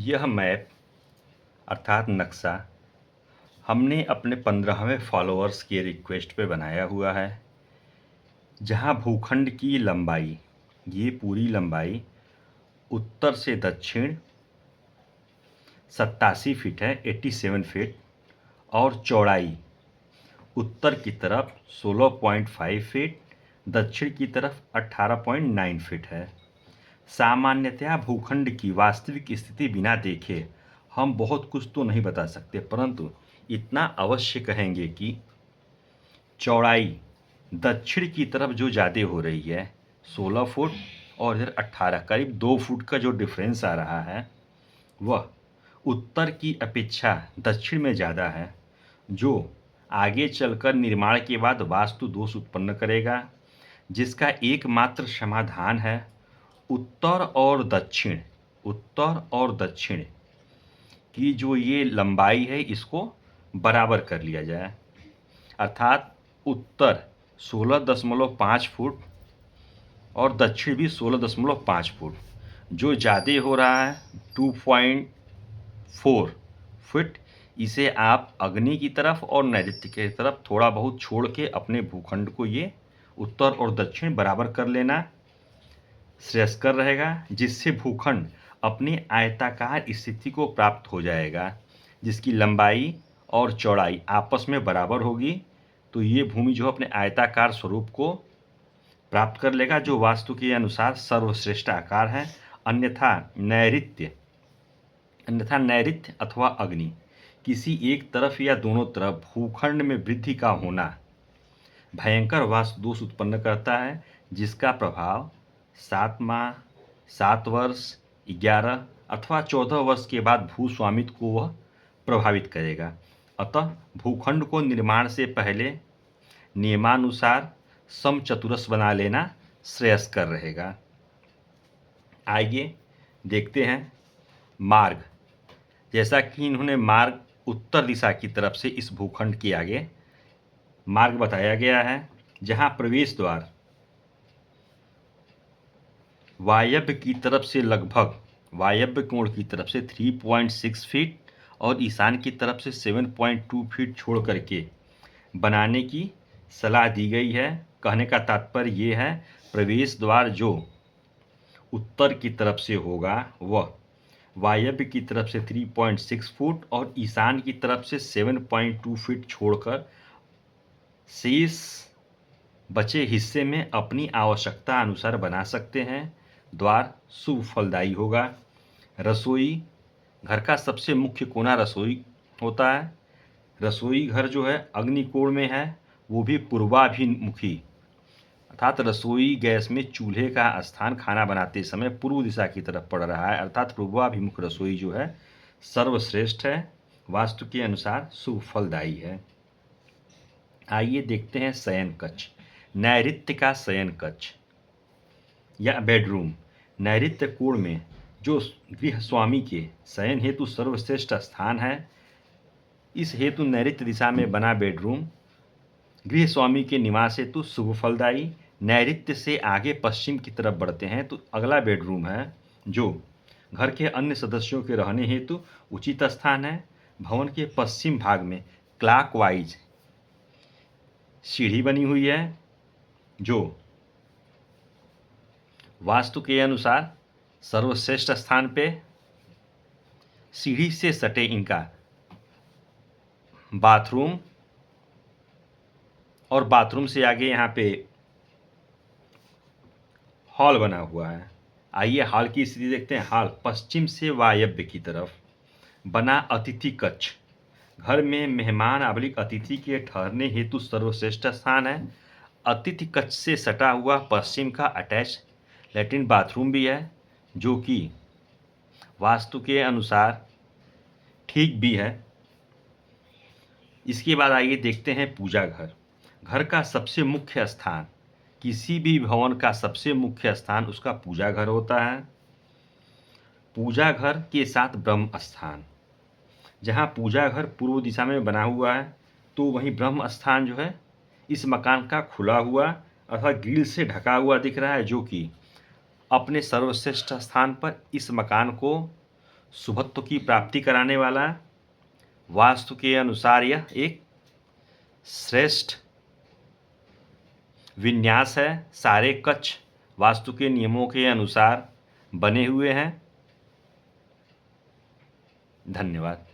यह मैप अर्थात नक्शा हमने अपने 15वें फॉलोअर्स के रिक्वेस्ट पे बनाया हुआ है, जहां भूखंड की लंबाई, ये पूरी लंबाई उत्तर से दक्षिण 87 फीट है, 87 फीट, और चौड़ाई उत्तर की तरफ 16.5 फीट, दक्षिण की तरफ 18.9 फीट है। सामान्यतया भूखंड की वास्तविक स्थिति बिना देखे हम बहुत कुछ तो नहीं बता सकते, परंतु इतना अवश्य कहेंगे कि चौड़ाई दक्षिण की तरफ जो ज़्यादा हो रही है 16 फुट और इधर 18, करीब 2 फुट का जो डिफरेंस आ रहा है वह उत्तर की अपेक्षा दक्षिण में ज़्यादा है, जो आगे चलकर निर्माण के बाद वास्तु दोष उत्पन्न करेगा, जिसका एकमात्र समाधान है उत्तर और दक्षिण की जो ये लंबाई है इसको बराबर कर लिया जाए। अर्थात उत्तर 16.5 फुट और दक्षिण भी 16.5 फुट, जो ज़्यादा हो रहा है 2.4 फुट, इसे आप अग्नि की तरफ और नैऋत्य की तरफ थोड़ा बहुत छोड़ के अपने भूखंड को ये उत्तर और दक्षिण बराबर कर लेना श्रेयस्कर रहेगा, जिससे भूखंड अपनी आयताकार स्थिति को प्राप्त हो जाएगा, जिसकी लंबाई और चौड़ाई आपस में बराबर होगी। तो ये भूमि जो अपने आयताकार स्वरूप को प्राप्त कर लेगा, जो वास्तु के अनुसार सर्वश्रेष्ठ आकार है। अन्यथा नैऋत्य अथवा अग्नि किसी एक तरफ या दोनों तरफ भूखंड में वृद्धि का होना भयंकर वास्तु दोष उत्पन्न करता है, जिसका प्रभाव 7 माह, 7 वर्ष, 11 अथवा 14 वर्ष के बाद भूस्वामित्व को वह प्रभावित करेगा। अतः भूखंड को निर्माण से पहले नियमानुसार समचतुरस बना लेना श्रेयस्कर रहेगा। आइए देखते हैं मार्ग। जैसा कि इन्होंने मार्ग उत्तर दिशा की तरफ से इस भूखंड के आगे मार्ग बताया गया है, जहां प्रवेश द्वार वायव्य की तरफ से लगभग वायव्य कोण की तरफ से 3.6 फीट और ईशान की तरफ से 7.2 फीट छोड़ करके बनाने की सलाह दी गई है। कहने का तात्पर्य ये है, प्रवेश द्वार जो उत्तर की तरफ से होगा वह वायव्य की तरफ से 3.6 फुट और ईशान की तरफ से 7.2 फीट छोड़कर शेष बचे हिस्से में अपनी आवश्यकता अनुसार बना सकते हैं। द्वार शुभ फलदायी होगा। रसोई घर का सबसे मुख्य कोना रसोई होता है। रसोई घर जो है अग्निकोण में है, वो भी पूर्वाभिमुखी, अर्थात रसोई गैस में चूल्हे का स्थान खाना बनाते समय पूर्व दिशा की तरफ पड़ रहा है, अर्थात पूर्वाभिमुख रसोई जो है सर्वश्रेष्ठ है, वास्तु के अनुसार शुभ फलदायी है। आइए देखते हैं शयन कक्ष। नैऋत्य का शयन कक्ष या बेडरूम नैऋत्य कोण में जो गृह स्वामी के शयन हेतु सर्वश्रेष्ठ स्थान है। इस हेतु नैऋत्य दिशा में बना बेडरूम गृह स्वामी के निवास हेतु शुभ फलदायी। नैऋत्य से आगे पश्चिम की तरफ बढ़ते हैं तो अगला बेडरूम है, जो घर के अन्य सदस्यों के रहने हेतु उचित स्थान है। भवन के पश्चिम भाग में क्लॉकवाइज सीढ़ी बनी हुई है, जो वास्तु के अनुसार सर्वश्रेष्ठ स्थान पे सीढ़ी से सटे इनका बाथरूम और बाथरूम से आगे यहाँ पे हॉल बना हुआ है। आइए हॉल की स्थिति देखते हैं। हॉल पश्चिम से वायव्य की तरफ बना अतिथि कक्ष घर में मेहमान अवलिक अतिथि के ठहरने हेतु सर्वश्रेष्ठ स्थान है। अतिथि कक्ष से सटा हुआ पश्चिम का अटैच लैट्रिन बाथरूम भी है, जो कि वास्तु के अनुसार ठीक भी है। इसके बाद आइए देखते हैं पूजा घर। घर का सबसे मुख्य स्थान, किसी भी भवन का सबसे मुख्य स्थान उसका पूजा घर होता है। पूजा घर के साथ ब्रह्म स्थान, जहाँ पूजा घर पूर्व दिशा में बना हुआ है, तो वहीं ब्रह्म स्थान जो है इस मकान का खुला हुआ अथवा ग्रिल से ढका हुआ दिख रहा है, जो कि अपने सर्वश्रेष्ठ स्थान पर इस मकान को शुभत्व की प्राप्ति कराने वाला है। वास्तु के अनुसार यह एक श्रेष्ठ विन्यास है। सारे कक्ष वास्तु के नियमों के अनुसार बने हुए हैं। धन्यवाद।